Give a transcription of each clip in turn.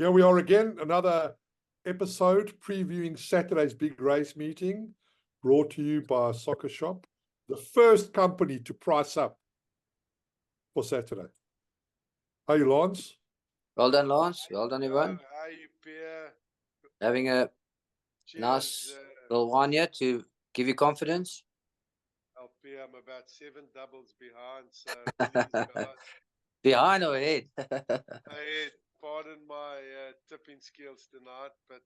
Here we are again, another episode previewing Saturday's big race meeting, brought to you by Soccershop, the first company to price up for Saturday. How are you, Lance? Well done, Lance. Well done, everyone. How you, Pierre? Having a Cheers, nice little one here to give you confidence. Pierre, I'm about 7 doubles behind, so please, guys. Behind or ahead? Ahead. Pardon my tipping skills tonight, but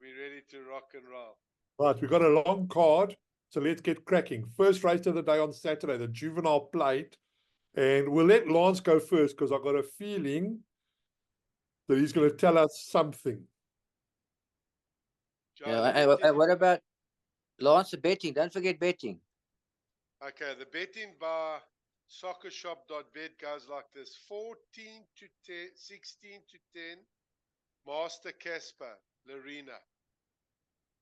we're ready to rock and roll. Right, we've got a long card, so let's get cracking. First race of the day on Saturday, the Juvenile Plate. And we'll let Lance go first because I've got a feeling that he's going to tell us something. Yeah, what about Lance, the betting? Don't forget betting. Okay, the betting by Soccershop.bet goes like this: 14 to 10, 16 to 10, Master Casper, Larina.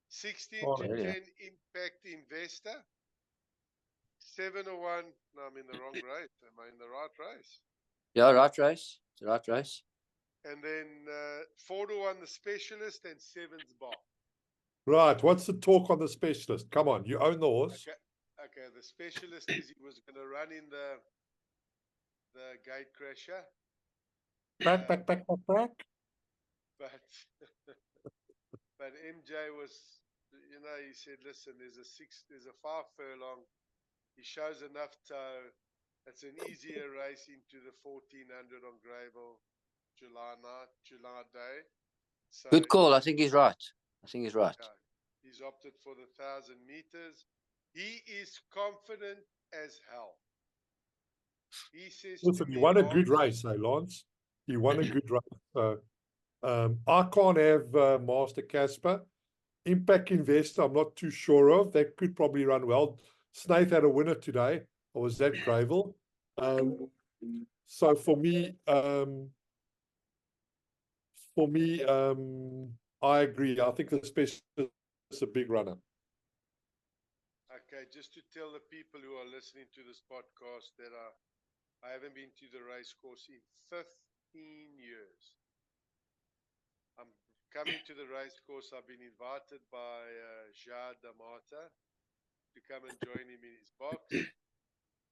16 to 10, Impact Investor. 7 or 1. No, I'm in the wrong race. Am I in the right race? Yeah, right race. It's the right race. And then 4 to 1, the Specialist, and 7's Bar. Right, what's the talk on the Specialist? Come on, you own the horse. Okay, the Specialist is he was going to run in the gate crasher. Back. But MJ was, you know, he said, listen, there's a 5 furlong. He shows enough toe. It's an easier race into the 1400 on Greyville, July day. So good call. I think he's right. Yeah, he's opted for the 1,000 meters. He is confident as hell. He says, listen, he won a good race, Lance. He won a good race. So I can't have Master Casper. Impact Investor, I'm not too sure of. They could probably run well. Snaith had a winner today, or was that Greyville? So for me, I agree. I think the Specialist is a big runner. Okay, just to tell the people who are listening to this podcast that I haven't been to the race course in 15 years. I'm coming to the race course. I've been invited by 𝐏𝐻𝐃𝐂𝐀𝐒𝐓 to come and join him in his box.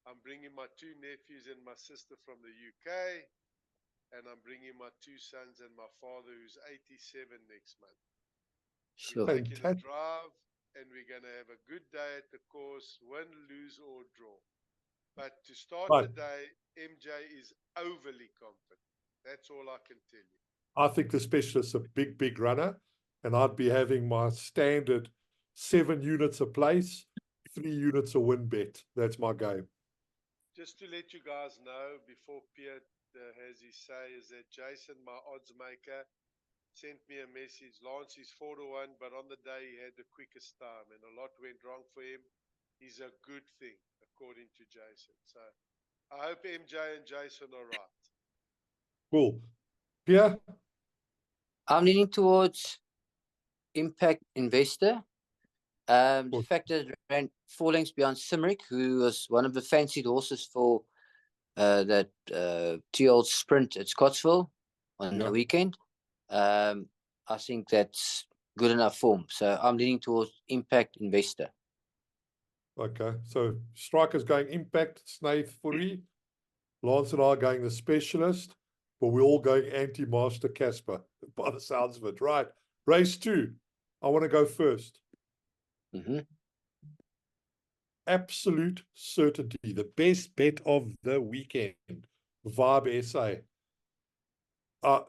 I'm bringing my 2 nephews and my sister from the UK, and I'm bringing my 2 sons and my father, who's 87 next month. Sure. We're taking a drive, and we're going to have a good day at the course, win, lose, or draw. But to start the day, MJ is overly confident. That's all I can tell you. I think the Specialist is a big runner, and I'd be having my standard 7 units a place, 3 units a win bet. That's my game. Just to let you guys know, before Pierre has his say, is that Jason, my odds maker, sent me a message. Lance is 4 to 1, but on the day he had the quickest time, and a lot went wrong for him. He's a good thing, according to Jason. So I hope MJ and Jason are right. Cool. Pierre? I'm leaning towards Impact Investor. The fact that it ran 4 lengths beyond Simric, who was one of the fancied horses for that 2-year-old sprint at Scottsville on the weekend. I think that's good enough form. So I'm leaning towards Impact Investor. Okay, so Striker's going Impact, Snaith, Footy. Lance and I are going the Specialist, but we're all going anti-Master Casper, by the sounds of it. Right, race 2. I want to go first. Absolute certainty, the best bet of the weekend, Vibe SA.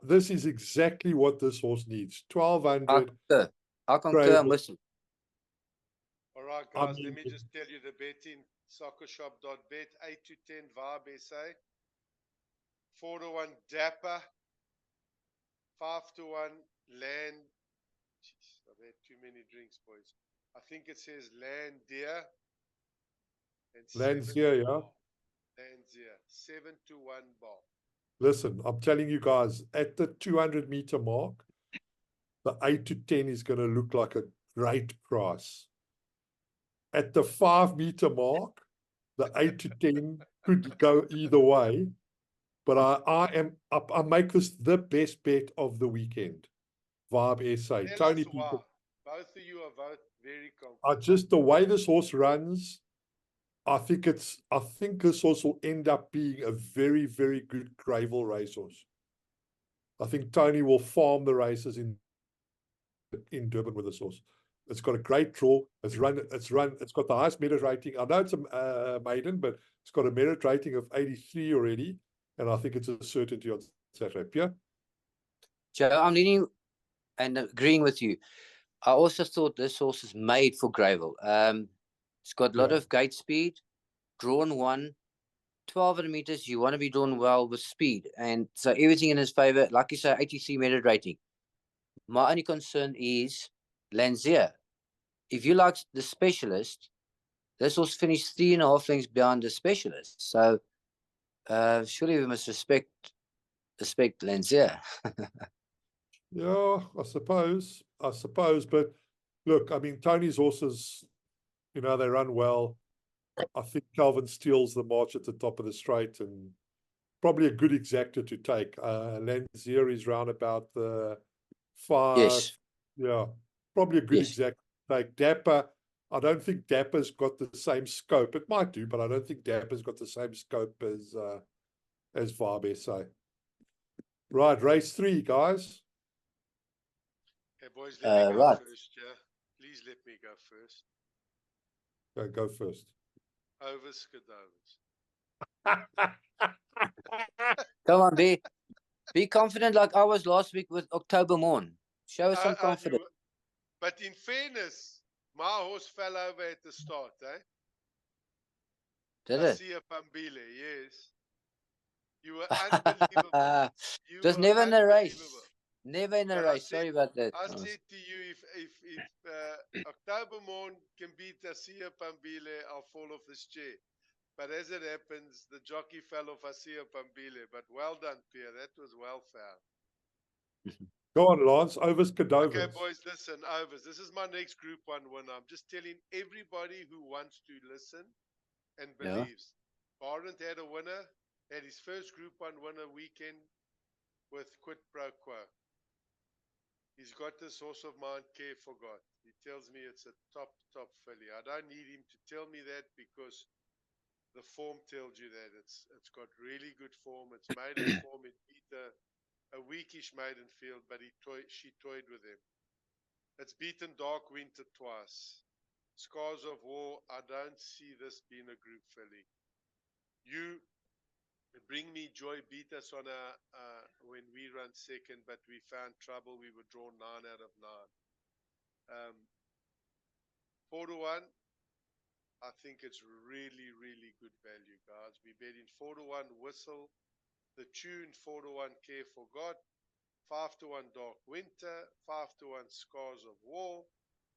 This is exactly what this horse needs. 1,200. I concur. I'm with you. All right, guys, let me just tell you the betting. Soccershop.bet, 8 to 10 Vibe SA, 4 to 1 Dapper, 5 to 1 Land. Jeez, I've had too many drinks, boys. I think it says Land Deer. Landseer, yeah. Landseer, 7 to 1 Bar. Listen, I'm telling you guys, at the 200-meter mark, the 8 to 10 is going to look like a great price. At the 5-meter mark, the 8 to 10 could go either way. But I make this the best bet of the weekend. Vibe SA. Tell Tony, us why. Both of you are both very confident. just the way this horse runs, I think this horse will end up being a very, very good Greyville racehorse. I think Tony will farm the races in Durban with this horse. It's got a great draw. It's got the highest merit rating. I know it's a maiden, but it's got a merit rating of 83 already. And I think it's a certainty on Saturday. Pierre? Joe, I'm leaning and agreeing with you. I also thought this horse is made for Greyville. It's got a lot of gate speed, drawn 1, 1200 meters. You want to be drawn well with speed. And so everything in his favor, like you say, 83 merit rating. My only concern is Lanzier. If you like the specialist, this horse finished 3.5 lengths behind the specialist. So surely we must respect Lanzier. Yeah, I suppose. But look, I mean, Tony's horses, they run well. I think Calvin steals the march at the top of the straight and probably a good exactor to take. Lanzier is round about the 5. Yes. Yeah, probably a good exactor to take. Dapper, I don't think Dapper's got the same scope. It might do, but I don't think Dapper's got the same scope as Vibe SA. Right, race 3, guys. Okay, boys, let me go first, yeah? Please let me go first. Okay, go first. Overs, Come on, be confident like I was last week with October Morn. Show us some confidence. But in fairness, my horse fell over at the start, eh? Did it? 𝐏𝐃𝐂𝐀𝐂𝐓, yes. You were unbelievable. It was never in a race. Never in a race. Sorry about that. I said to you, if October Morn can beat 𝐏𝐃𝐂𝐂𝐓, I'll fall off this chair. But as it happens, the jockey fell off 𝐏𝐃𝐂𝐂𝐓. But well done, Pierre. That was well found. Go on, Lance. Overs, 𝐏𝐃𝐂𝐂𝐓. Okay, boys, listen, overs. This is my next Group 1 winner. I'm just telling everybody who wants to listen and believes. Barnett had a winner, had his first Group 1 winner weekend with Quid Pro Quo. He's got this horse of mine, 𝐏𝐃𝐂𝐂𝐓. He tells me it's a top filly. I don't need him to tell me that because the form tells you that. It's got really good form. It's maiden form. It beat a weakish maiden field, but she toyed with him. It's beaten Dark Winter twice. Scars of War, I don't see this being a group filly. You Bring Me Joy beat us on when we ran second, but we found trouble. We were drawn 9 out of 9. 4-1. I think it's really, really good value, guys. We bet in 4-1 Whistle, the Tune 4-1 𝐾4God, 5-1 Dark Winter, 5-1 Scars of War,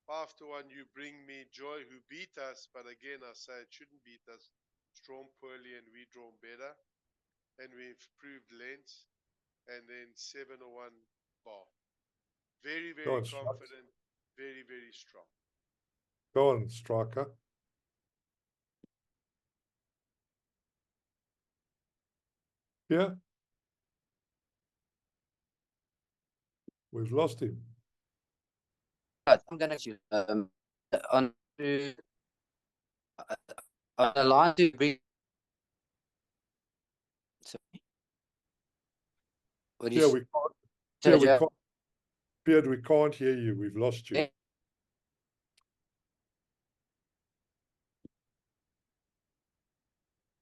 5-1 You Bring Me Joy, who beat us, but again I say it shouldn't beat us. It's drawn poorly and we drawn better, and we've proved lengths. And then 7-1 Bar. Very, very confident, very, very strong. Go on, Striker. Yeah. We've lost him. I'm going to on the line to bring. What Yeah, we can't. Beard, we can't hear you. We've lost you.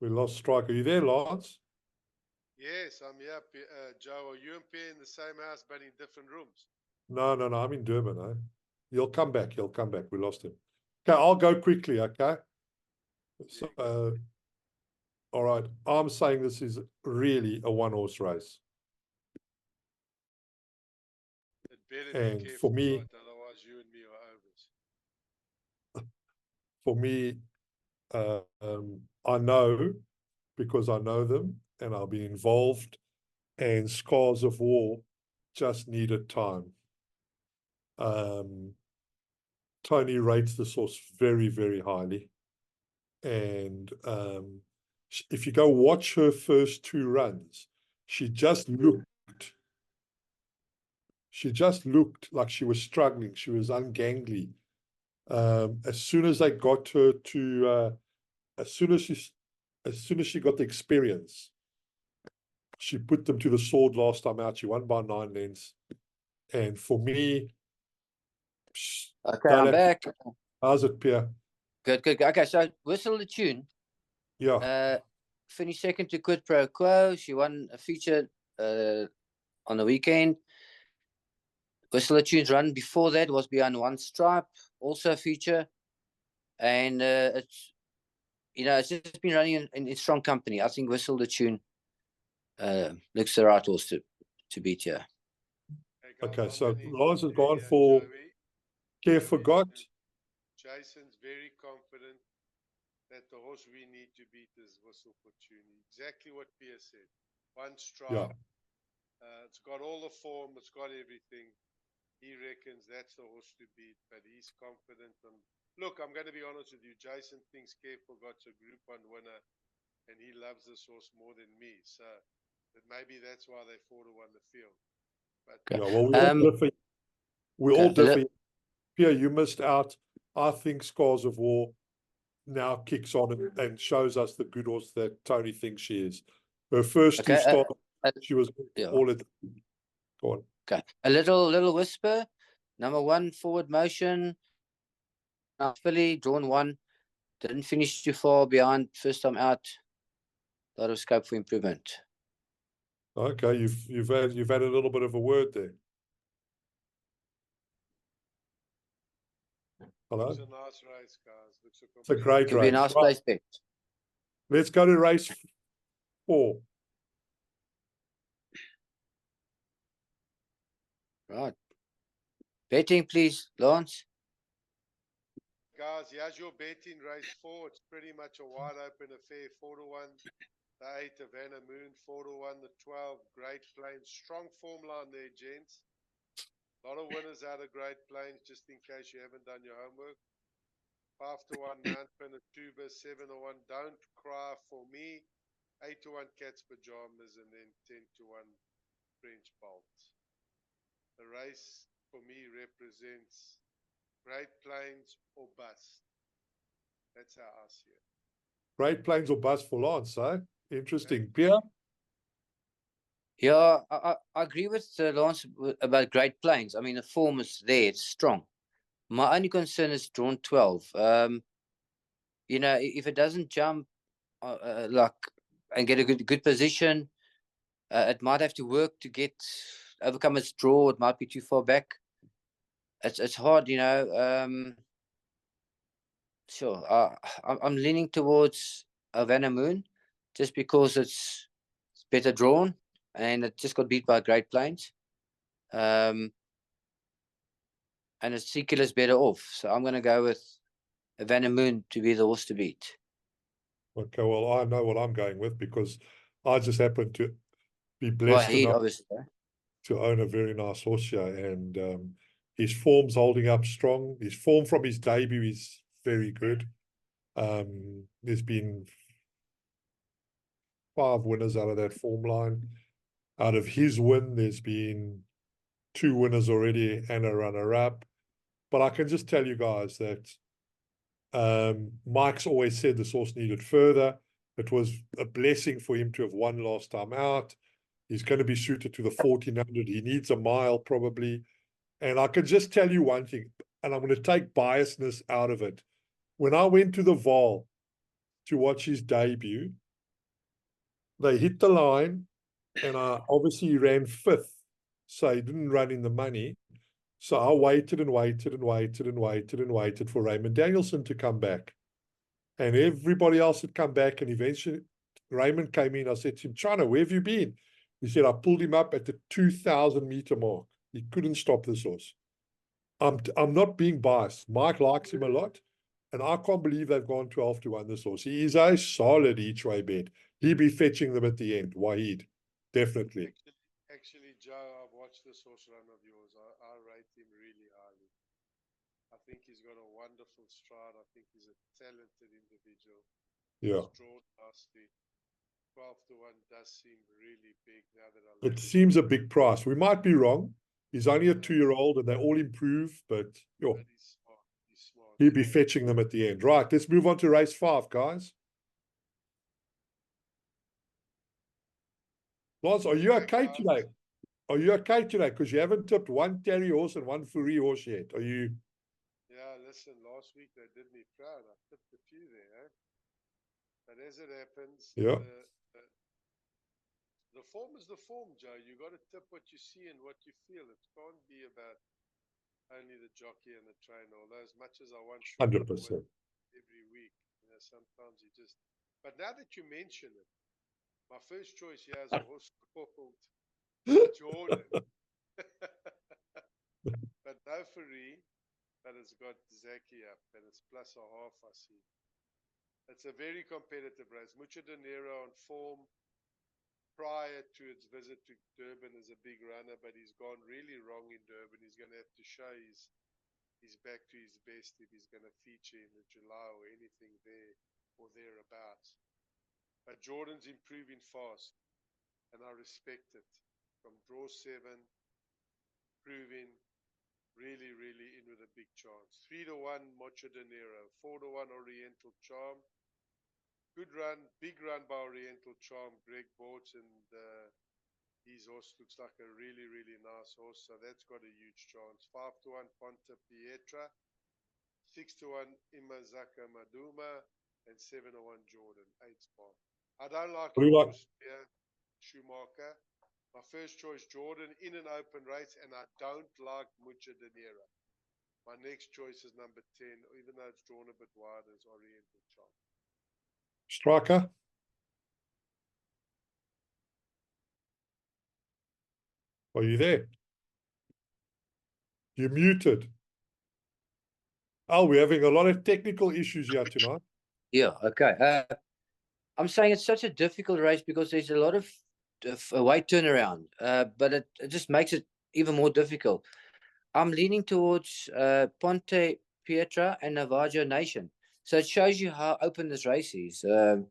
We lost Striker. Are you there, Lance? Yes, I'm here, Joe. Are you and Pierre in the same house but in different rooms? No. I'm in Durban. Eh? He'll come back. We lost him. Okay, I'll go quickly, okay? So, all right. I'm saying this is really a one-horse race. It better and be for me, otherwise you and me are overs. For me, I know because I know them and I'll be involved, and Scars of War just needed time. Tony rates this horse very, very highly. And if you go watch her first 2 runs, She just looked like she was struggling. She was ungangly. As soon as they got her to, as soon as she got the experience, she put them to the sword last time out. She won by 9 lengths. And for me, Okay, I'm back. How's it, Pierre? Good, good. Okay, so Whistle the Tune. Yeah. Finished second to 𝐏𝐃𝐂𝐂𝐂. She won a feature on the weekend. Whistle the Tune's run before that was behind One Stripe, also a feature. And it's, it's just been running in strong company. I think Whistle the Tune looks the right horse to beat here. Okay, so Lars has gone for 𝐏𝐃𝐂𝐃𝐂𝐂𝐃. Jason's very confident that the horse we need to beat is Whistle for Tune. Exactly what Pierre said. One Stripe. Yeah. It's got all the form. It's got everything. He reckons that's the horse to beat, but he's confident. And look, I'm going to be honest with you. Jason thinks 𝐏𝐃𝐂𝐃𝐂𝐃's a Group 1 winner, and he loves this horse more than me. So maybe that's why they 4-1 the field. But yeah, well, we all differ. Pierre, you missed out. I think Scars of War now kicks on and shows us the good horse that Tony thinks she is. Her first two starts, she was all at. Go on. Okay, a little whisper. Number 1, Forward Motion. Filly, drawn 1. Didn't finish too far behind first time out. A lot of scope for improvement. Okay, you've had a little bit of a word there. Hello. It's a nice race, guys. It's a great Could race. be a nice place bet. Let's go to race 4. Right. Betting, please, Lance. Guys, here's your betting race 4. It's pretty much a wide open affair. 4-1. The 8, Havana Moon. 4-1. The 12, Great Plains. Strong form line there, gents. A lot of winners out of Great Plains, just in case you haven't done your homework. 5-1, Mount Pinatuba. 7-1, Don't Cry for Me. 8-1, Cat's Pajamas. And then 10-1, French Bolt. The race for me represents Great Plains or bust. That's how I see it. Great Plains or bust for Lance, eh? Interesting. Pierre? Yeah, I agree with Lance about Great Plains. I mean, the form is there. It's strong. My only concern is drawn 12. If it doesn't jump and get a good position, it might have to work to overcome its draw. It might be too far back. It's hard, Sure. I'm leaning towards Havana Moon just because it's better drawn and it just got beat by Great Plains. And its sequel is better off. So I'm going to go with Havana Moon to be the horse to beat. Okay, well, I know what I'm going with because I just happen to be blessed enough to own a very nice horse here. And his form's holding up strong. His form from his debut is very good. There's been 5 winners out of that form line. Out of his win, there's been 2 winners already and a runner-up. But I can just tell you guys that Mike's always said this horse needed further. It was a blessing for him to have won last time out. He's going to be suited to the 1400. He needs a mile probably. And I can just tell you one thing, and I'm going to take biasness out of it. When I went to the Vaal to watch his debut, they hit the line, and obviously ran 5th, so he didn't run in the money. So I waited and waited and waited and waited and waited for Raymond Danielson to come back. And everybody else had come back, and eventually Raymond came in. I said to him, China, where have you been? He said, I pulled him up at the 2,000-meter mark. He couldn't stop this horse. I'm not being biased. Mike likes him a lot, and I can't believe they've gone 12-1 this horse. He is a solid each-way bet. He'd be fetching them at the end, Wahid. Definitely. Actually, Joe, I've watched this horse run of yours. I rate him really highly. I think he's got a wonderful stride. I think he's a talented individual. Yeah. He's drawn nicely. 12-1 does seem really big now that I look It at seems a big price. We might be wrong. He's only a 2-year-old and they all improve, but yo, But he's smart. He's smart. he'll be fetching them at the end. Right, let's move on to race 5, guys. Lance, are you okay guys. today? Are you okay today? Because you haven't tipped one Terry horse and one Fourie horse yet. Are you? Yeah, listen, last week they did me proud. I tipped a few there, eh? But as it happens, Yeah. the form is the form, Joe. You got to tip what you see and what you feel. It can't be about only the jockey and the trainer. Although as much as I want 100%. every week, you know, sometimes you just. But now that you mention it, my first choice here is a horse called Jordan. But no Fourie, but it's got Zaki up, and it's +1/2, I see. It's a very competitive race. Mucho Dinero on form prior to its visit to Durban is a big runner, but he's gone really wrong in Durban. He's going to have to show he's back to his best if he's going to feature in the July or anything there or thereabouts. But Jordan's improving fast, and I respect it. From draw 7, proving really, really in with a big chance. 3-1 Mucho Dinero, 4-1 Oriental Charm. Good run, big run by Oriental Charm. Greg Bortz, and his horse looks like a really, really nice horse. So that's got a huge chance. 5-1 Ponte Pietra, 6-1 Imazaka Maduma, and 7-1 Jordan. 8 spot. I don't like your horse here, Schumacher. My first choice, Jordan, in an open race, and I don't like Mucho Dinero. My next choice is number 10, even though it's drawn a bit wider, is Oriental Charm. Striker? Are you there? You're muted. Oh, we're having a lot of technical issues here tonight. Yeah, okay. I'm saying it's such a difficult race because there's a lot of weight turnaround, but it just makes it even more difficult. I'm leaning towards Ponte Pietra and Navajo Nation. So it shows you how open this race is. I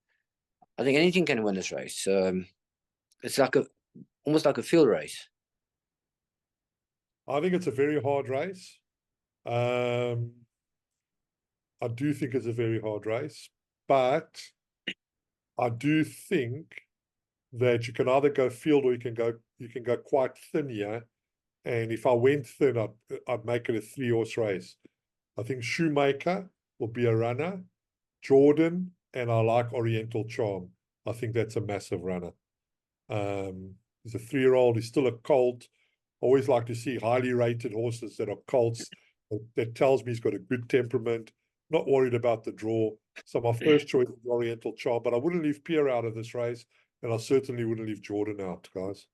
think anything can win this race. It's like almost like a field race. I think it's a very hard race. I do think it's a very hard race, but I do think that you can either go field or you can go quite thin here. And if I went thin, I'd make it a 3-horse race. I think Shoemaker will be a runner, Jordan, and I like Oriental Charm. I think that's a massive runner. He's a 3-year-old. He's still a colt. Always like to see highly rated horses that are colts. That tells me he's got a good temperament. Not worried about the draw. So my first choice is Oriental Charm, but I wouldn't leave Pierre out of this race, and I certainly wouldn't leave Jordan out, guys.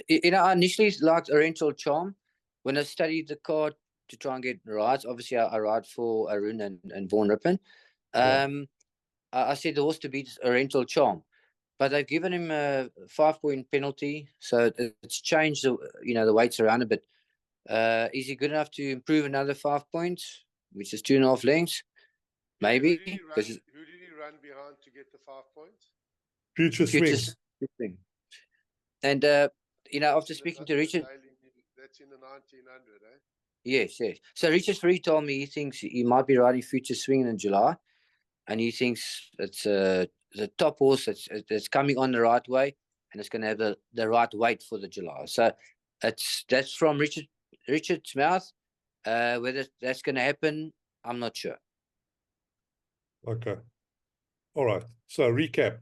You know, I initially liked Oriental Charm. When I studied the card to try and get rides, obviously I ride for Arun and Vaughan Rippon. I said the horse to beat Oriental Charm, but they've given him a 5-point penalty, so it's changed the weights around a bit. Is he good enough to improve another 5 points, which is 2.5 lengths? Maybe. Who did he run behind to get the 5 points? Future Swing. And after speaking to Richard, that's in the 1900, eh? Yes. So Richard Free told me he thinks he might be riding Future Swing in July, and he thinks it's the top horse that's coming on the right way, and it's going to have the right weight for the July. So that's from Richard's mouth. Whether that's going to happen, I'm not sure. Okay. All right. So recap.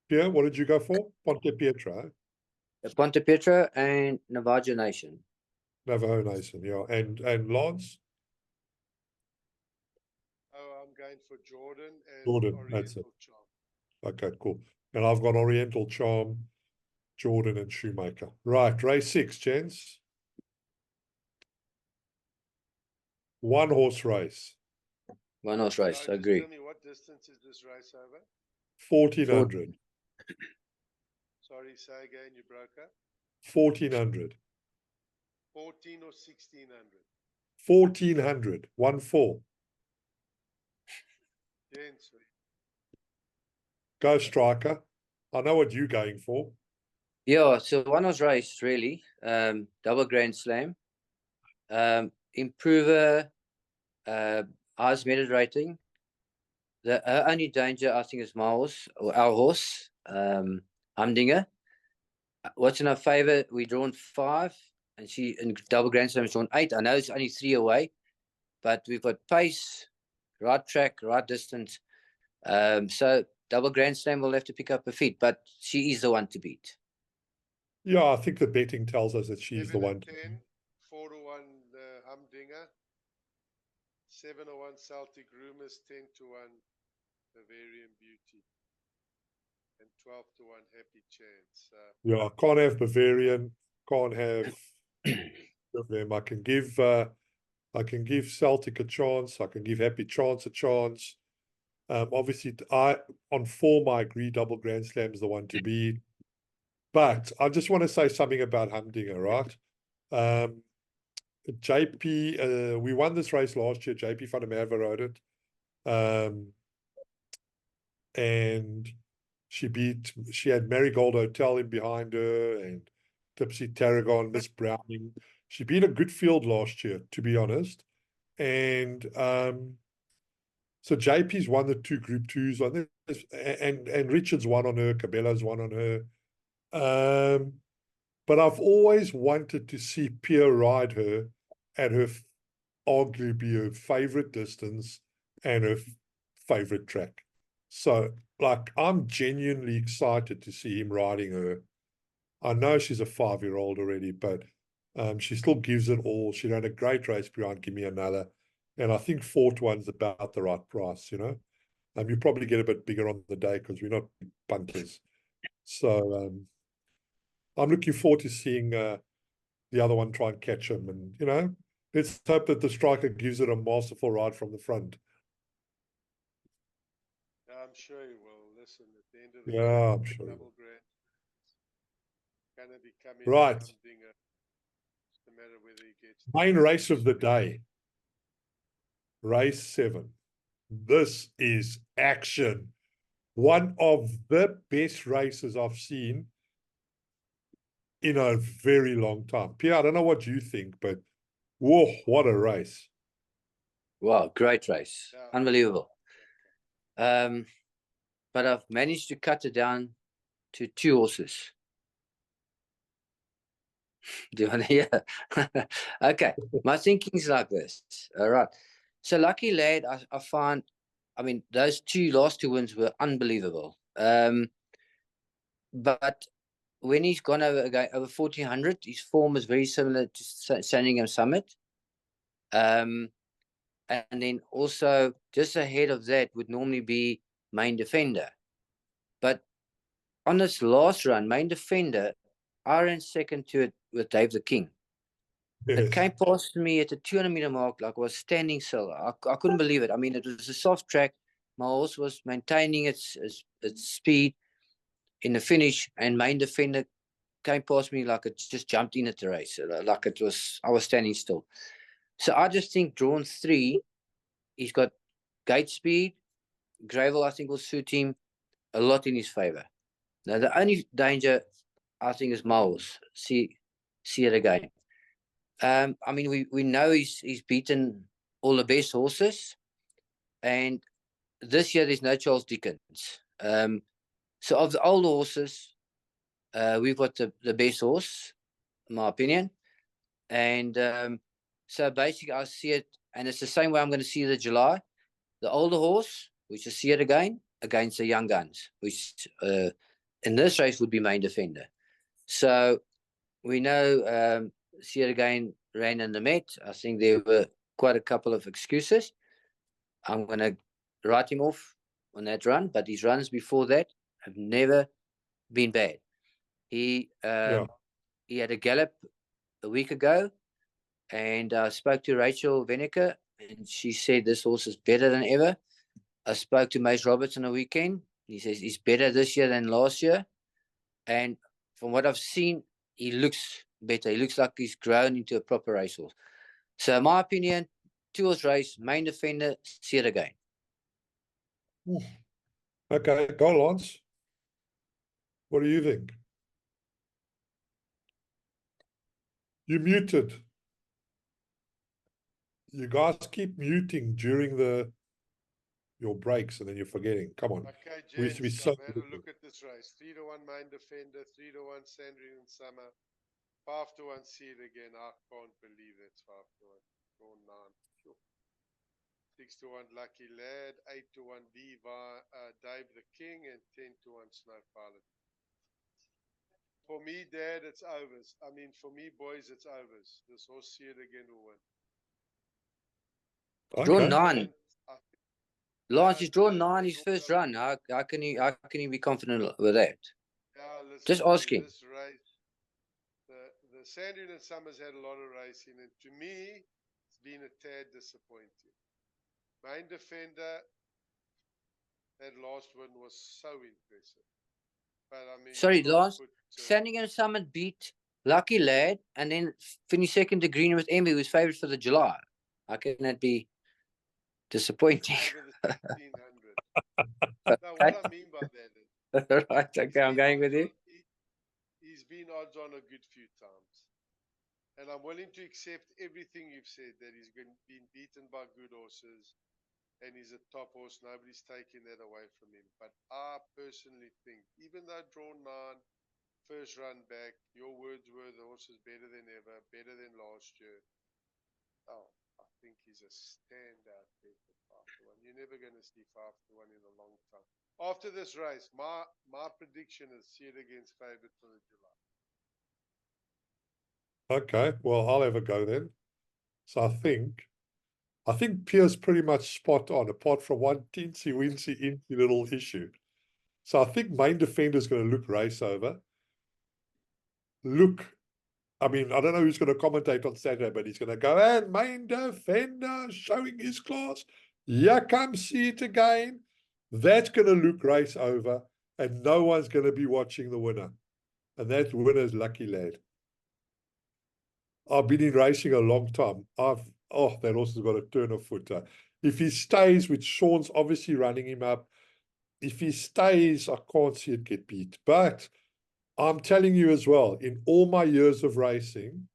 Pierre, what did you go for? Ponte Pietra. Ponte Pietra and Navajo Nation. Navajo Nation, yeah. And Lance? Oh, I'm going for Jordan and Jordan, Oriental that's it. Charm. Okay, cool. And I've got Oriental Charm, Jordan, and Shoemaker. Right, race 6, gents. 1-horse race. 1-horse race, I agree. Tell me, what distance is this race over? 1,400. Sorry, say again, you broke up. 1,400. 14 or 1,600? 1,400. 1-4. Gents. Go, Striker. I know what you're going for. Yeah, so one was raced really, double Grand Slam, improver, highest merit rating. The only danger I think is Miles, or our horse, Humdinger. What's in our favor? We drawn 5, and she in double Grand Slam is drawn 8. I know it's only 3 away, but we've got pace, right track, right distance. So double Grand Slam will have to pick up a feet, but she is the one to beat. Yeah, I think the betting tells us that she's the 7 one. and 10, 4 to 1 Humdinger, 7 to 1 Celtic Rumors, 10 to 1 Bavarian Beauty, and 12 to 1 Happy Chance. Yeah, I can't have Bavarian, can't have them. I can give Celtic a chance. I can give Happy Chance a chance. Obviously, on form, I agree double Grand Slam is the one to beat. But I just want to say something about Humdinger, right? JP, we won this race last year. JP van der Merwe rode it. And she had Marigold Hotel in behind her and Tipsy Tarragon, Miss Browning. She beat a good field last year, to be honest. And so JP's won the 2 Group 2s on this, and Richard's won on her, Cabela's won on her. But I've always wanted to see Pierre ride her at her arguably her favorite distance and her favorite track. So, like, I'm genuinely excited to see him riding her. I know she's a 5-year-old already, but she still gives it all. She ran a great race behind Give Me Another. And I think 4 to 1's about the right price, you know. You probably get a bit bigger on the day because we're not punters. So I'm looking forward to seeing the other one try and catch him. And, you know, let's hope that the striker gives it a masterful ride from the front. I'm sure he will. Listen, at the end of the Yeah, day, I'm sure. double Grand gonna be coming Right. Humdinger. Just no matter whether he gets Main race of the day. Race 7. This is action. One of the best races I've seen in a very long time. Pierre, I don't know what you think, but whoa, what a race. Wow, great race. Yeah. Unbelievable. But I've managed to cut it down to 2 horses. Do you want to hear? Okay, my thinking's like this. All right. So Lucky Lad, I find, I mean, those last 2 wins were unbelievable. But when he's gone over 1400, his form is very similar to Sandringham Summit. And then also just ahead of that would normally be Main Defender. But on this last run, Main Defender, I ran second to it with Dave the King. Yes. It came past me at the 200-meter mark like I was standing still. I couldn't believe it. I mean, it was a soft track. My horse was maintaining its speed in the finish, and Main Defender came past me like it just jumped in at the race, like I was standing still. So I just think drawn 3, he's got gate speed. Greyville, I think, will suit him a lot in his favor. Now, the only danger, I think, is Miles. See it again. I mean, we know he's beaten all the best horses, and this year there's no Charles Dickens. So of the old horses, we've got the best horse, in my opinion. And so basically I see it, and it's the same way I'm going to see the July. The older horse, which is See It Again, against the young guns, which in this race would be Main Defender. So we know See It Again ran in the Met. I think there were quite a couple of excuses. I'm going to write him off on that run, but his runs before that have never been bad. He had a gallop a week ago, and I spoke to Rachel Veneker, and she said this horse is better than ever. I spoke to Mace Roberts on the weekend. He says he's better this year than last year. And from what I've seen, he looks better. He looks like he's grown into a proper racehorse. So in my opinion, 2-horse race, Main Defender, See It Again. Okay, go Lance. What do you think? You muted. You guys keep muting during your breaks and then you're forgetting. Come on. Okay, We used to be gents, so I've had a look at this race. 3-1 Main Defender, 3-1 Sandringham Summer, 5-1 Seed again. I can't believe that's 5-1. Drawn 9. Sure. 6-1 Lucky Lad, 8-1 Dave the King, and 10-1 Snow Pilot. For me, Dad, it's overs. I mean, for me, boys, it's overs. This horse See It Again will win. Drawn Okay. 9. Lance, he's drawn 9 his first run. How can he be confident with that? Yeah, listen, Just asking. This race, the Sandringham Summers had a lot of racing, and to me, it's been a tad disappointing. Main Defender, that last one was so impressive. But I mean, Sorry, Lance. put, Sandringham Summit beat Lucky Lad and then finished second to Green with Envy, who's favourite for the July. How can that be disappointing? over the 1600. Now, what I mean by that is, Right, okay, I'm going with you. He's been odds on a good few times. And I'm willing to accept everything you've said, that he's been beaten by good horses and he's a top horse. Nobody's taking that away from him. But I personally think, even though drawn 9, first run back, your words were the horse is better than ever, better than last year. Oh, I think he's a standout bet for 5-1. You're never going to see 5-1 in a long time. After this race, my prediction is See It Against favourite for the July. Okay, well, I'll have a go then. So I think Pierre's pretty much spot on, apart from one teensy-weensy little issue. So I think Main Defender's going to look race over. I mean, I don't know who's going to commentate on Saturday, but he's going to go, and Main Defender showing his class. Here comes See It Again. That's going to look race over, and no one's going to be watching the winner. And that winner is Lucky Lad. I've been in racing a long time. That horse has got a turn of foot. If he stays, which Sean's obviously running him up, if he stays, I can't see it get beat. But I'm telling you as well, in all my years of racing,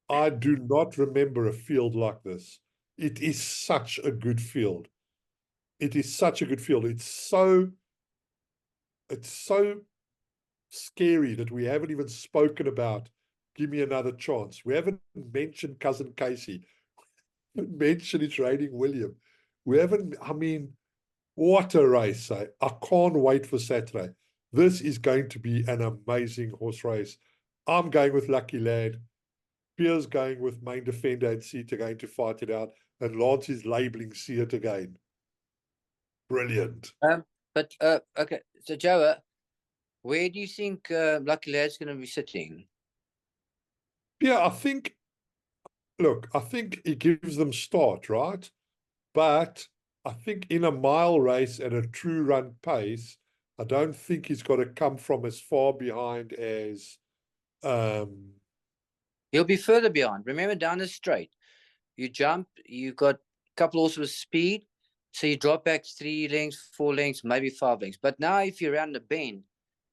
I do not remember a field like this. It is such a good field. It is such a good field. It's so scary that we haven't even spoken about Give Me Another Chance. We haven't mentioned Cousin Casey. We haven't mentioned It's Raining William. We haven't, I mean, what a race. I can't wait for Saturday. This is going to be an amazing horse race. I'm going with Lucky Lad. Pierre's going with Main Defender and See It Again to fight it out. And Lance is labeling See It Again. Brilliant. Okay, so Joe, where do you think Lucky Lad's going to be sitting? Yeah, I think he gives them start, right? But I think in a mile race at a true run pace, I don't think he's got to come from as far behind as He'll be further behind. Remember, down the straight, you jump, you've got a couple horses with speed, so you drop back 3 lengths, 4 lengths, maybe 5 lengths. But now if you're around the bend,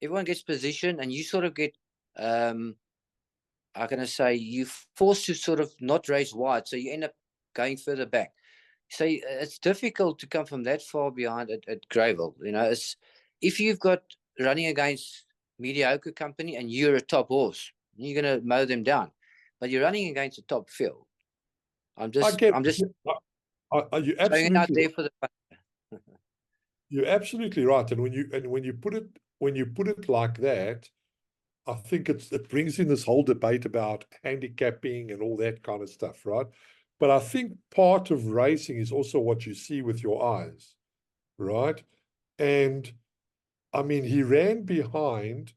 everyone gets position and you sort of get how can I say, you're forced to sort of not race wide, so you end up going further back. So it's difficult to come from that far behind at Greyville. You know, it's if you've got running against mediocre company and you're a top horse, you're going to mow them down. But you're running against a top field. I'm just you're absolutely out there for the You're absolutely right. And when you put it like that, I think it brings in this whole debate about handicapping and all that kind of stuff, right? But I think part of racing is also what you see with your eyes, right? And I mean, he ran behind.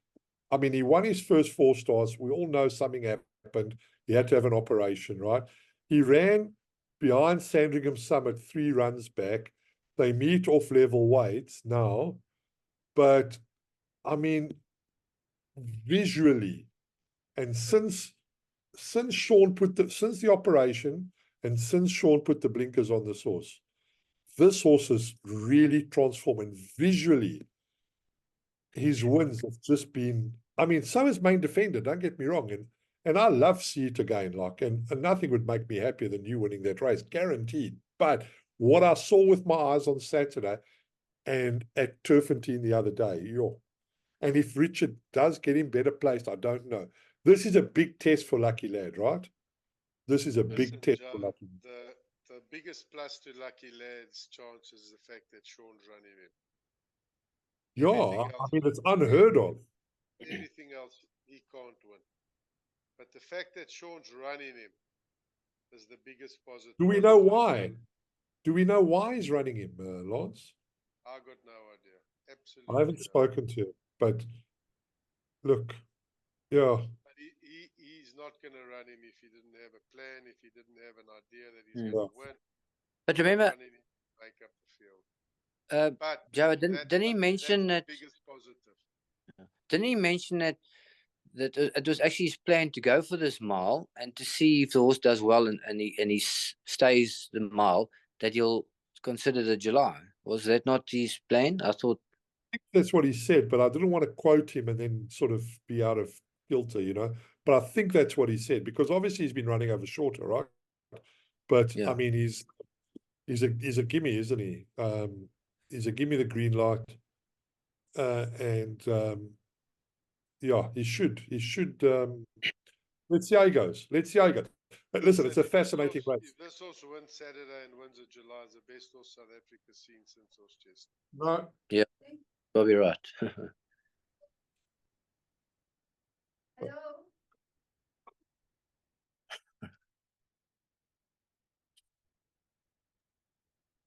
I mean, he won his first 4 stars. We all know something happened. He had to have an operation, right? He ran behind Sandringham Summit 3 runs back. They meet off level weights now. But I mean, visually, and since Sean since the operation and since Sean put the blinkers on this horse has really transformed, and visually his wins have just been, I mean, so is main defender, don't get me wrong. And I love 𝐏𝐃𝐂𝐀𝐂𝐀 again, and nothing would make me happier than you winning that race, guaranteed. But what I saw with my eyes on Saturday and at Turfentine the other day, and if Richard does get him better placed, I don't know. This is a big test for Lucky Lad, right? This is a big test for Lucky Lad. The biggest plus to Lucky Lad's chance is the fact that Sean's running him. Yeah, I mean, it's unheard of. Everything else, he can't win. But the fact that Sean's running him is the biggest positive. Do we know why? Do we know why he's running him, Lance? I got no idea. Absolutely. I haven't spoken to him, but look, yeah. But he's not going to run him if he didn't have a plan, if he didn't have an idea that he's going to win. But remember, make up the field. But Joe, didn't he mention that? Biggest positive. Didn't he mention that it was actually his plan to go for this mile and to see if the horse does well and he stays the mile, that he'll consider the July? Was that not his plan? I thought that's what he said, but I didn't want to quote him and then sort of be out of kilter, you know. But I think that's what he said, because obviously he's been running over shorter, right? But I mean, he's a gimme, isn't he? He's a gimme the green light, yeah, he should. Let's see how he goes. But listen, it's a fascinating race. If this horse wins Saturday and wins at July, is the best horse South Africa's seen since horse chest. No. Yeah, probably right. Hello.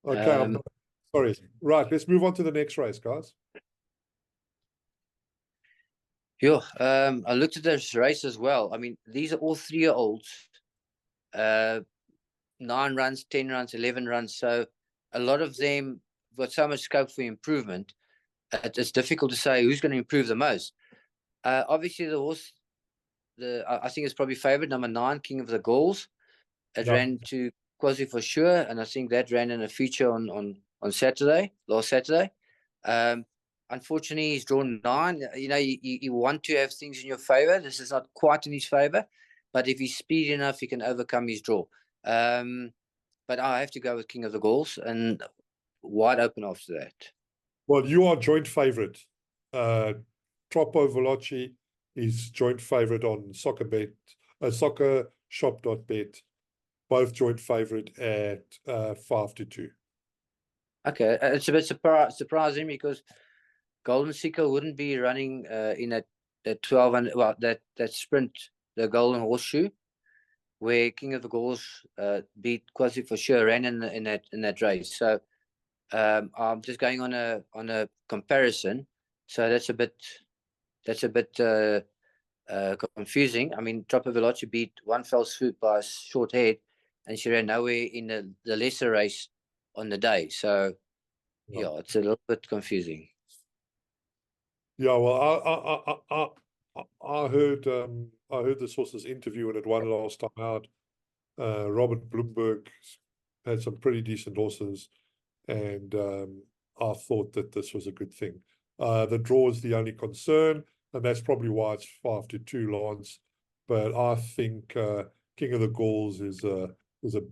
Okay, sorry. Right, let's move on to the next race, guys. Yeah, I looked at this race as well. I mean, these are all 3-year-olds. 9 runs, 10 runs, 11 runs. So a lot of them got so much scope for improvement. It's difficult to say who's going to improve the most. Obviously, the horse, I think it's probably favourite, number 9, King of the Gauls. It ran to 𝐏𝐃𝐂𝐃𝐂𝐀 for sure, and I think that ran in a feature on Saturday, last Saturday. Unfortunately, he's drawn 9. You know, you want to have things in your favour. This is not quite in his favour, but if he's speedy enough, he can overcome his draw. But I have to go with King of the Gauls, and wide open after that. Well, you are joint favourite. Troppo Veloci is joint favourite on Soccershop.bet. Both joint favourite at 5-2. Okay, it's a bit surprising because Golden Seeker wouldn't be running in that 1200, well, that sprint, the Golden Horseshoe, where King of the Gauls beat 𝐏𝐃𝐂𝐃𝐂𝐀 for sure, ran in that race. So I'm just going on a comparison. So that's a bit confusing. I mean, Troppo Veloci beat One Fell Swoop by a short head, and she ran nowhere in the lesser race on the day. So yeah, it's a little bit confusing. Yeah, well, I heard this horse's interview when it won last time out. Robert Bloomberg had some pretty decent horses, and I thought that this was a good thing. The draw is the only concern, and that's probably why it's 5-2, Lance. But I think King of the Gauls is a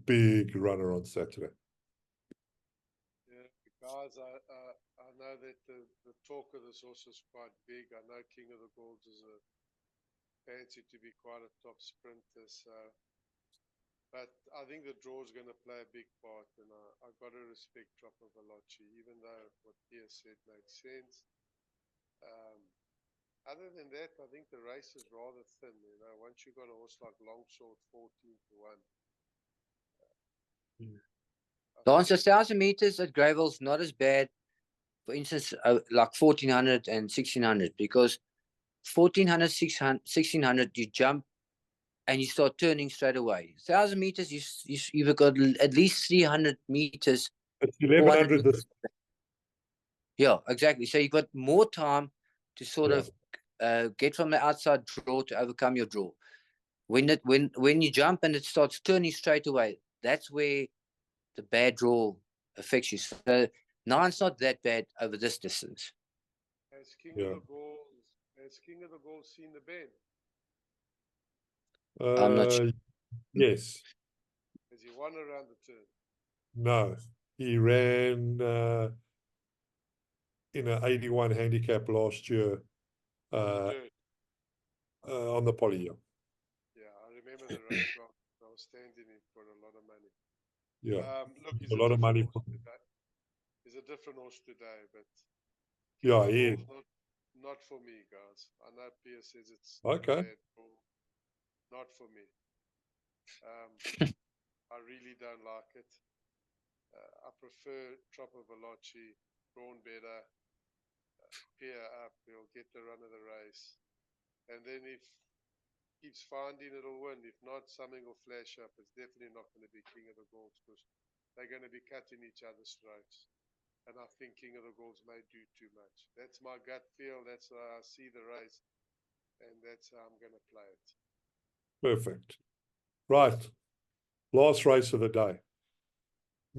big runner on Saturday. Yeah, guys, I know that the talk of this horse is quite big. I know King of the Gauls is fancied to be quite a top sprinter, so. But I think the draw is going to play a big part, and I've got to respect Troppo Veloci, even though what he has said makes sense. Other than that, I think the race is rather thin. You know, once you've got a horse like Longsword 14-1. Lance, 1,000 meters at Greyville's not as bad, for instance, like 1,400 and 1,600, because 1,400, 1,600, you jump and you start turning straight away. 1,000 meters, you've got at least 300 meters. It's 1,100 this. Yeah, exactly. So you've got more time to sort of get from the outside draw to overcome your draw. When you jump and it starts turning straight away, that's where the bad draw affects you. So 9's not that bad over this distance. As King Yeah. of the Gauls, has King of the Gauls seen the bend? I'm not sure. Yes. Has he won around the turn? No. He ran in an 81 handicap last year Dirt. on the poly. Yeah, I remember the race well. I was standing in for a lot of money. Yeah. Look, he's A lot of money horse for today. He's a different horse today, but yeah, he is. not for me, guys. I know Pierre says it's Okay. bad, not for me. I really don't like it. I prefer Troppo Veloci, drawn better, Pierre up, he'll get the run of the race. And then if keeps finding, it'll win. If not, something will flash up. It's definitely not going to be King of the Gauls because they're going to be cutting each other's throats. And I think King of the Gauls may do too much. That's my gut feel. That's how I see the race. And that's how I'm going to play it. Perfect. Right. Last race of the day.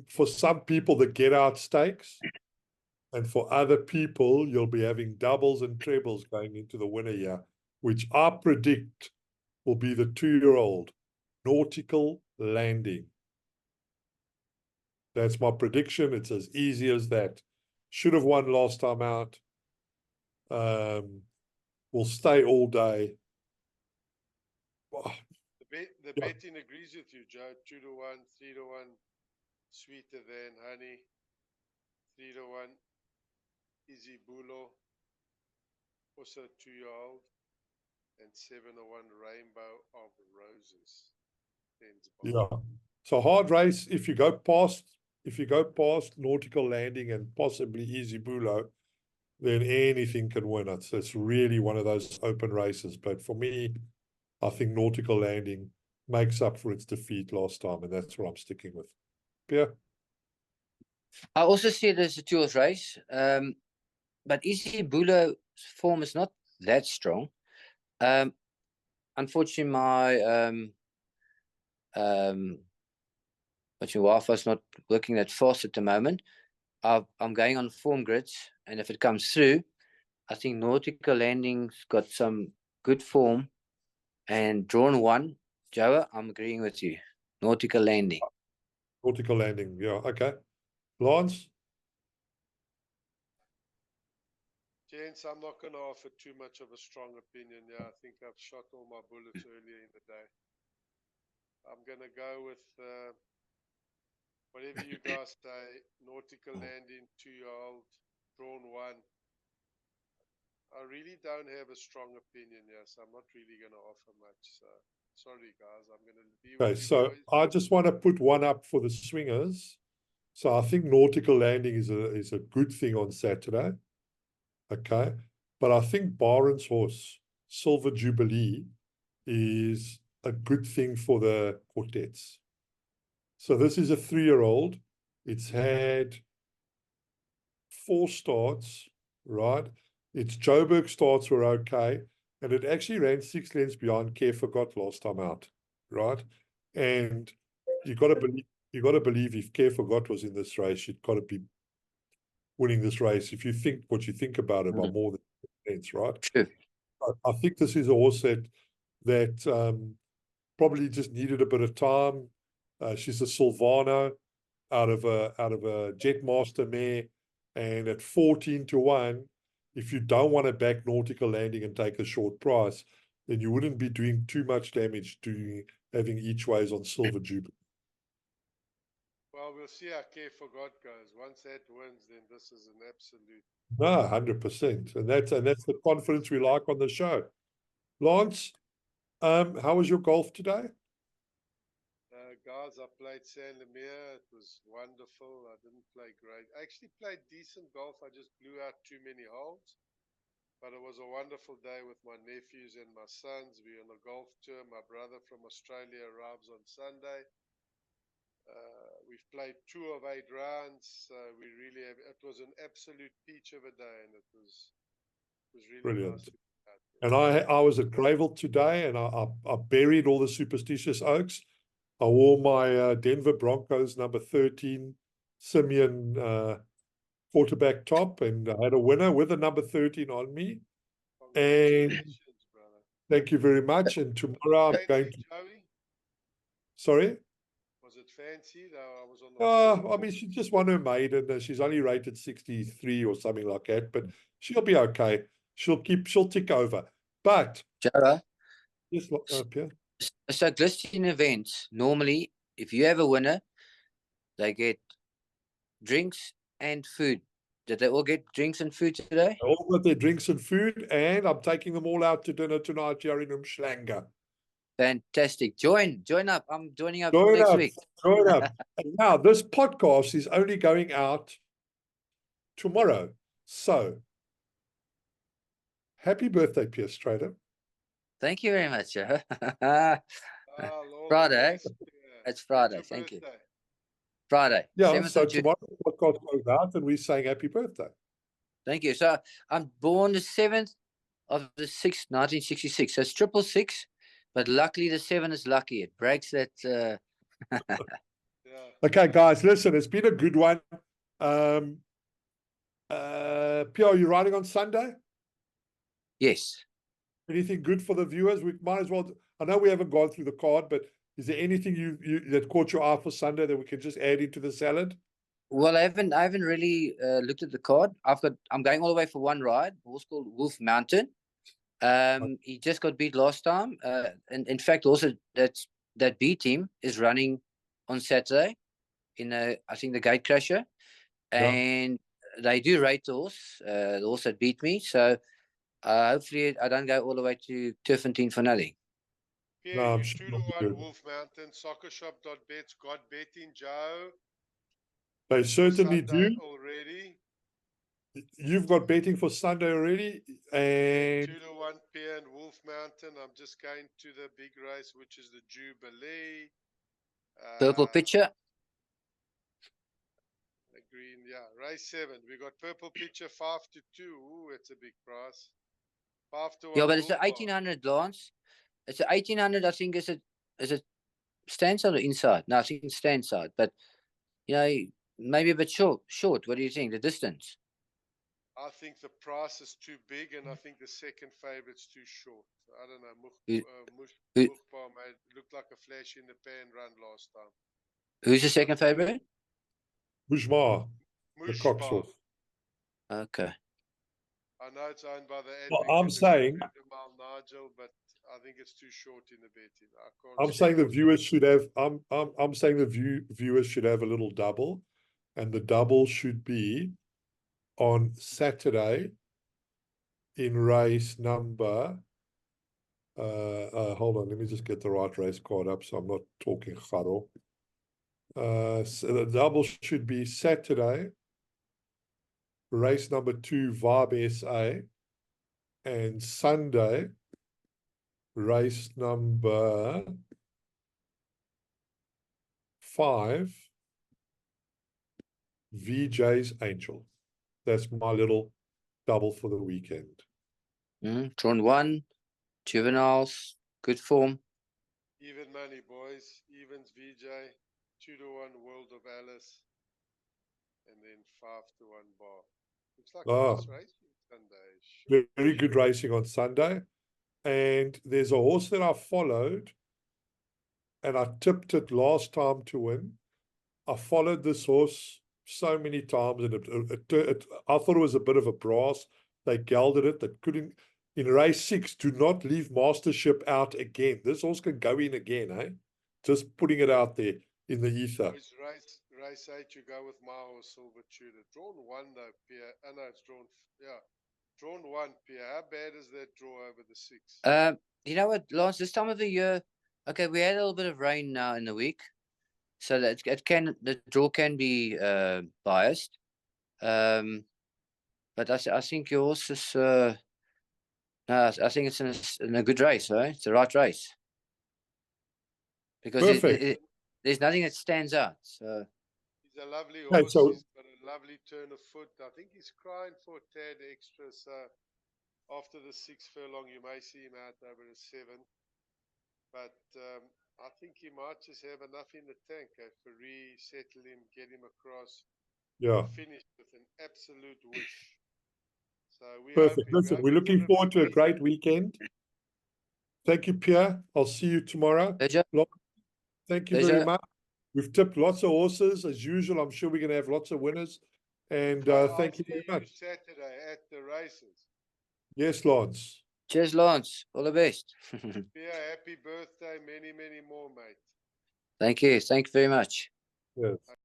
For some people, the get out stakes. And for other people, you'll be having doubles and trebles going into the winner here, which I predict will be the 2-year-old Nautical Landing. That's my prediction. It's as easy as that. Should have won last time out. Will stay all day. Oh, The betting agrees with you, Joe. 2-1, 3-1, sweeter than honey. 3-1, Easy Bulo, also 2-year-old, and 7-1, Rainbow of Roses. yeah. So hard race. If you go past Nautical Landing and possibly Easy Bulo, then anything can win. It's really one of those open races. But for me, I think Nautical Landing makes up for its defeat last time, and that's what I'm sticking with. Pierre? I also see it as a 2-horse race. But Easy Bulo's form is not that strong. Unfortunately, my but your Wi-Fi's not working that fast at the moment. I'm going on form grids, and if it comes through, I think Nautical Landing's got some good form. And drawn 1, Joe, I'm agreeing with you. Nautical Landing. Nautical Landing, yeah, okay. Lance? Gents, I'm not going to offer too much of a strong opinion. Yeah, I think I've shot all my bullets earlier in the day. I'm going to go with whatever you guys say. Nautical Landing, 2-year-old, drawn 1. I really don't have a strong opinion, yes. I'm not really going to offer much. So, sorry, guys. I'm going to be with you So boys. I just want to put one up for the swingers. So I think Nautical Landing is a good thing on Saturday. Okay. But I think Barron's horse, Silver Jubilee, is a good thing for the quartets. So this is a 3-year-old. It's had 4 starts, right? Its Joburg starts were okay, and it actually ran 6 lengths behind 𝐏𝐃𝐂𝐀𝐂𝐓 last time out, right? And you got to believe if 𝐏𝐃𝐂𝐂𝐃𝐂𝐂𝐓 was in this race, you'd got to be winning this race. If you think what you think about it by more than 6 lengths, right? True. I think this is a horse that probably just needed a bit of time. She's a Silvano out of a Jetmaster mare, and at 14-1, if you don't want to back Nautical Landing and take a short price, then you wouldn't be doing too much damage to having each ways on Silver Jubilee. Well, we'll see how 𝐏𝐃𝐂𝐃 goes. Once that wins, then this is an absolute. No, 100%, and that's the confidence we like on the show. Lance, how was your golf today? Guys, I played Saint Lemire. It was wonderful. I didn't play great. I actually played decent golf. I just blew out too many holes. But it was a wonderful day with my nephews and my sons. We're on a golf tour. My brother from Australia arrives on Sunday. We've played 2 of 8 rounds. We really have. It was an absolute peach of a day, and it was really Brilliant. nice. And I was at Greyville today, and I buried all the superstitious oaks. I wore my Denver Broncos number 13 Simeon quarterback top, and I had a winner with a number 13 on me. And Congratulations, brother. thank you very much. And tomorrow I'm going to. Joey? Sorry? Was it fancy? I was on the I mean, she just won her maiden, and she's only rated 63 or something like that, but she'll be okay. She'll tick over. But Joe, just Pierre. so Glistian Events, normally, if you have a winner, they get drinks and food. Did they all get drinks and food today? They all got their drinks and food, and I'm taking them all out to dinner tonight here in Umhlanga. Fantastic. Join up. I'm joining up Join next up, week. join up. And now, this podcast is only going out tomorrow. So, happy birthday, Pierce Trader. Thank you very much, Joe. Lord, Friday. yes. It's Friday. When's your Thank you. birthday? Friday. Yeah, 7th so of June. tomorrow the podcast goes out and we're saying happy birthday. Thank you. So I'm born the 7th of the 6th, 1966. So it's 666, but luckily the 7 is lucky. It breaks that. Yeah. Okay, guys, listen, it's been a good one. Pierre, are you riding on Sunday? Yes. Anything good for the viewers? We might as well. I know we haven't gone through the card, but is there anything you that caught your eye for Sunday that we can just add into the salad? Well, I haven't really looked at the card. I'm going all the way for one ride. A horse called Wolf Mountain. He just got beat last time. And in fact, also that B team is running on Saturday in I think the 𝐏𝐃𝐂𝐂𝐂, and they do rate the horse that beat me. So hopefully I don't go all the way to Turfentine for nothing. Pierre, No, I'm you sure 2 it'll to be 1 good. Wolf Mountain, Soccershop.bet's got betting, Joe. They certainly Sunday do. already. You've got betting for Sunday already, and 2 to 1 Pierre and Wolf Mountain. I'm just going to the big race, which is the Jubilee. Purple picture. The green, yeah. Race 7. We got purple picture 5 to 2. Ooh, it's a big price. 5 to 1. Yeah, but it's a Bull Bar. 1800, Lance. It's a 1800. I think is it stand side or inside? No, I think it's stand side. But maybe a bit short. What do you think? The distance? I think the price is too big, and I think the second favorite's too short. I don't know. Who- Mukhbar made looked like a flash in the pan run last time. Who's the second favorite? Bushma, the Mushbar. Coxwolf. Okay. I know it's owned by the Well, advocate. I'm saying, Nigel, but I think it's too short in the betting. I can't. I'm saying the viewers should have. I'm saying the viewers should have a little double, and the double should be on Saturday in race number. Hold on, let me just get the right race card up so I'm not talking charo. So the double should be Saturday, race number 2, Vibe SA, and Sunday, race number 5, VJ's Angel. That's my little double for the weekend. Drawn 1, juveniles, good form. Even money, boys. Evens VJ. 2 to 1 World of Alice. And then 5 to 1 Bar. Looks like nice racing Sunday. Very good racing on Sunday. And there's a horse that I followed, and I tipped it last time to win. I followed this horse so many times, and I thought it was a bit of a brass. They gelded it. They couldn't. In race 6, do not leave Mastership out again. This horse can go in again, eh? Just putting it out there in the ether. Boys, race 8, you go with my horse, Silver Tudor. Drawn 1 though, Pierre. No, it's drawn. Yeah. Drawn 1, Pierre. How bad is that draw over the 6? You know what, Lance? This time of the year, okay, we had a little bit of rain now in the week, so that the draw can be biased. But I think your horse is. No, I think it's in a good race, right? It's the right race. Because there's nothing that stands out. So he's a lovely Okay, horse. so- He's got a lovely turn of foot. I think he's crying for a tad extra. So after the 6 furlong, you may see him out over a 7. But I think he might just have enough in the tank to resettle him, get him across, Yeah. finish with an absolute wish. So we're Perfect. hoping, Listen, we're looking forward to a great weekend. Thank you, Pierre. I'll see you tomorrow. Pleasure. Thank you very Pleasure. much. We've tipped lots of horses as usual. I'm sure we're going to have lots of winners. And I'll thank you see very much. Saturday at the races. Yes, Lance. Cheers, Lance. All the best. Pierre, happy birthday. Many, many more, mate. Thank you. Thank you very much. Yes.